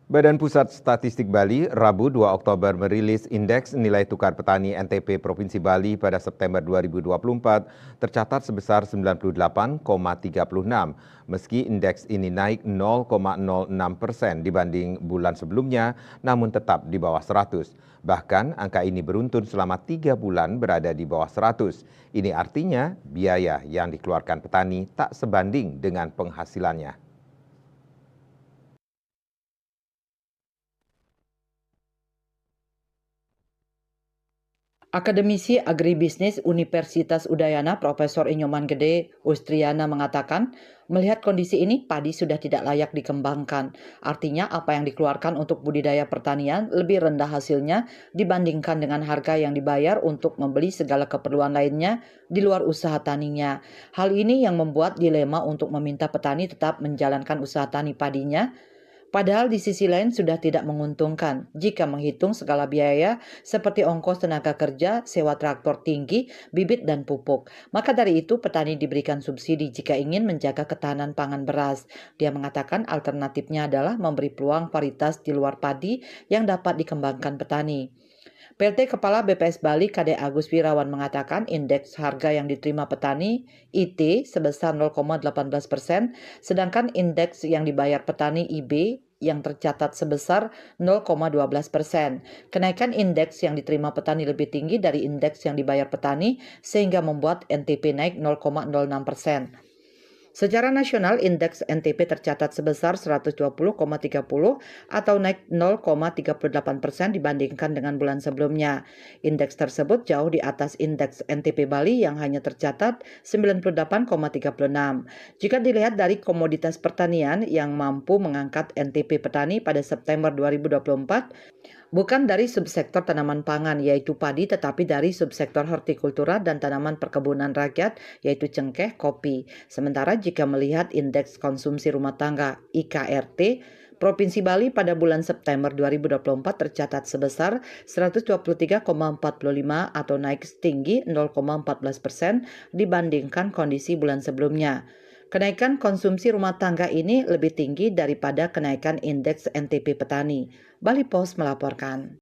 Badan Pusat Statistik Bali, Rabu 2 Oktober merilis indeks nilai tukar petani NTP Provinsi Bali pada September 2024 tercatat sebesar 98,36, meski indeks ini naik 0,06% dibanding bulan sebelumnya, namun tetap di bawah 100. Bahkan angka ini beruntun selama 3 bulan berada di bawah 100. Ini artinya biaya yang dikeluarkan petani tak sebanding dengan penghasilannya. Akademisi Agribisnis Universitas Udayana Profesor Inyoman Gede Ustriana mengatakan, melihat kondisi ini padi sudah tidak layak dikembangkan. Artinya apa yang dikeluarkan untuk budidaya pertanian lebih rendah hasilnya dibandingkan dengan harga yang dibayar untuk membeli segala keperluan lainnya di luar usaha taninya. Hal ini yang membuat dilema untuk meminta petani tetap menjalankan usaha tani padinya. Padahal di sisi lain sudah tidak menguntungkan jika menghitung segala biaya seperti ongkos tenaga kerja, sewa traktor tinggi, bibit dan pupuk. Maka dari itu petani diberikan subsidi jika ingin menjaga ketahanan pangan beras. Dia mengatakan alternatifnya adalah memberi peluang varietas di luar padi yang dapat dikembangkan petani. PLT Kepala BPS Bali Kade Agus Wirawan mengatakan indeks harga yang diterima petani IT sebesar 0,18%, sedangkan indeks yang dibayar petani IB yang tercatat sebesar 0,12%. Kenaikan indeks yang diterima petani lebih tinggi dari indeks yang dibayar petani sehingga membuat NTP naik 0,06%. Secara nasional, indeks NTP tercatat sebesar 120,30 atau naik 0,38% dibandingkan dengan bulan sebelumnya. Indeks tersebut jauh di atas indeks NTP Bali yang hanya tercatat 98,36. Jika dilihat dari komoditas pertanian yang mampu mengangkat NTP petani pada September 2024, bukan dari subsektor tanaman pangan yaitu padi tetapi dari subsektor hortikultura dan tanaman perkebunan rakyat yaitu cengkeh, kopi. Sementara jika melihat indeks konsumsi rumah tangga IKRT, Provinsi Bali pada bulan September 2024 tercatat sebesar 123,45 atau naik setinggi 0,14% dibandingkan kondisi bulan sebelumnya. Kenaikan konsumsi rumah tangga ini lebih tinggi daripada kenaikan indeks NTP petani. Bali Post melaporkan.